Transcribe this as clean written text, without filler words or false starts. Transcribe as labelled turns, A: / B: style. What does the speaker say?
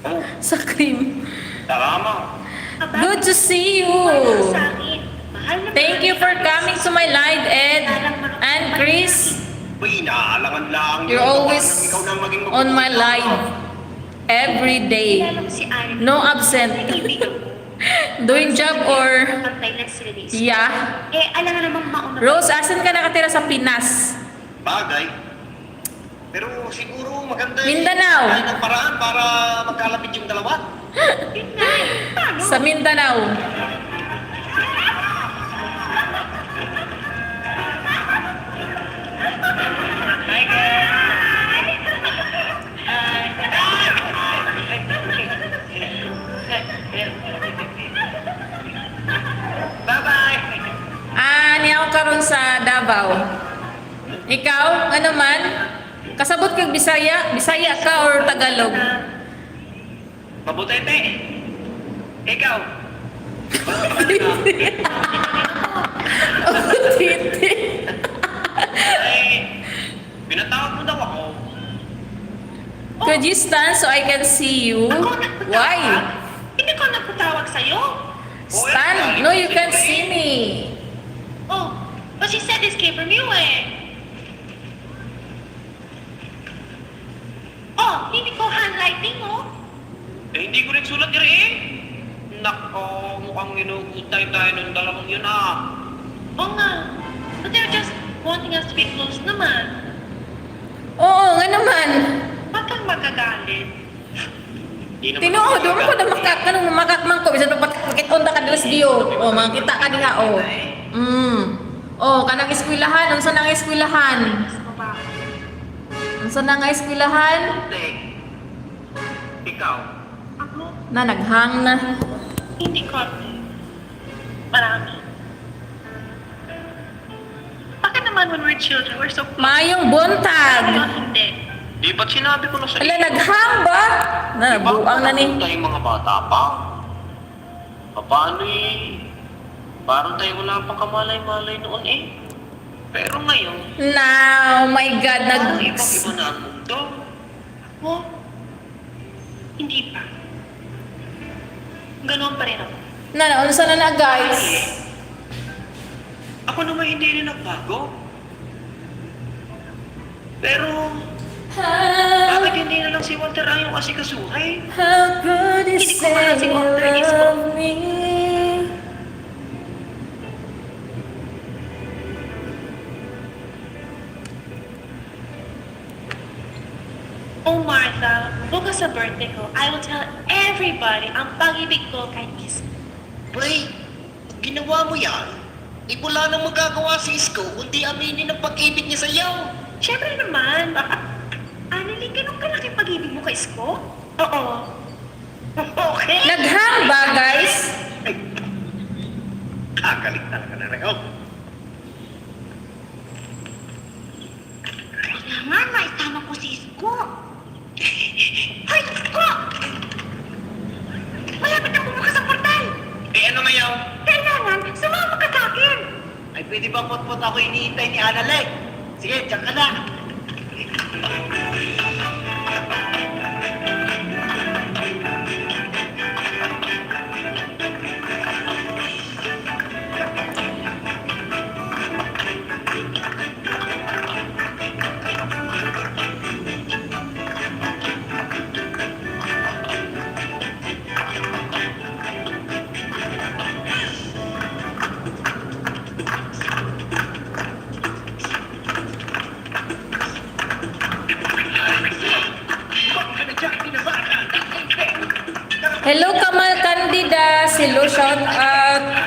A: Oh,
B: Sa cream.
A: tama.
C: Aba,
B: Good to see you.
C: mahal sa akin. Mahal na
B: Thank you for coming to my live, Ed and Chris.
A: Uy, inaalangan lang.
B: You're always
A: Ikaw na maging
B: on my
A: mabuti.
B: live every day.
C: Kilala ko si Anne.
B: No absent.
C: Kaibigan ko.
B: Doing job or
C: Pantay next release.
B: yeah.
C: Alam nga namang mauna.
B: Rose, asan ka nakatira sa Pinas?
A: Bagay. Pero siguro maganda
B: Mindanao.
A: tayo ng paraan para magkalapit yung dalawa.
C: Pinay. Paano?
B: Sa Mindanao.
A: Bye-bye.
B: Niya ako karon sa Davao. Ikaw, ano man? Kasabot kag Bisaya? Bisaya ka or Tagalog?
A: Mabutete. Ikaw.
B: Titi.
A: Ay, pinatawag mo daw ako.
B: Could you stand so I can see you?
C: Ako nagpatawag?
B: Why?
C: Hindi ko nagpatawag sa'yo.
B: Stand. No, you can see me.
C: Oh, but she said this came from you eh. Oh, hindi ko handwriting oh.
A: Eh, hindi ko rin sulat rin. Nako, mukhang inugutay tayo ng dalawang yun ah.
C: Oo nga. But they're just wanting us to be close naman.
B: Oo, nga naman.
C: Huwag kang magagalit.
A: Di naman
B: Tinuod,
A: ako
B: doon ko na kanong makakman ko. Bisan pakitonda ka dalas diyo. O, makita ka diha, o. Kanang eskwelahan. Unsa nang eskwelahan?
C: Mas babae.
B: Unsa nang eskwelahan?
A: Hindi. Ikaw.
C: Ako,
B: Na, naghang na.
C: hindi konti. Marami. Bakit naman when we're children, we're so close?
B: Mayong buntag.
C: Hindi.
A: Di ba't sinabi ko na sa
B: Ala, naghang ba? Na, buang na ni.
A: Tayong mga bata pa. Paano eh? Parang tayo wala pang kamalay-malay noon eh. Pero ngayon,
B: Na, oh my God,
A: parang ibang-iba na ang mundo.
C: Ako, hindi pa. Ganoon pa rin ako.
B: Na, unsa na na, guys?
A: Ako naman hindi rin nagbago. Pero, bakit hindi na lang si Walter ang yung asikasuhay?
B: How could you
C: Hindi ko
B: say
C: wala si
B: you
C: Walter, is ko.
B: love me?
C: Oh, Martha, bukas sa birthday ko, I will tell everybody ang pag-ibig ko kay Miss.
A: Pre, pag ginawa mo yan, wala nang magagawa si Isko kundi aminin ang pag-ibig niya sa'yo.
C: Siyempre naman. Annalyn, ganun kalaki pag-ibig mo kay Isko? Oo.
A: Okay.
B: Naghang ba, guys?
A: Kagaling talaga na rin. Oh.
C: Kailangan maitama ko si Isko. Hoy, Isko! Malapit na bumukas ang portal.
A: Eh ano ngayon?
C: Kailangan, sumama ka sa akin.
A: Ay pwede ba pot-pot ako iniintay ni Analek? Sige, diyan ka na.
B: Hello, Kamal Candida. Hello, shout out.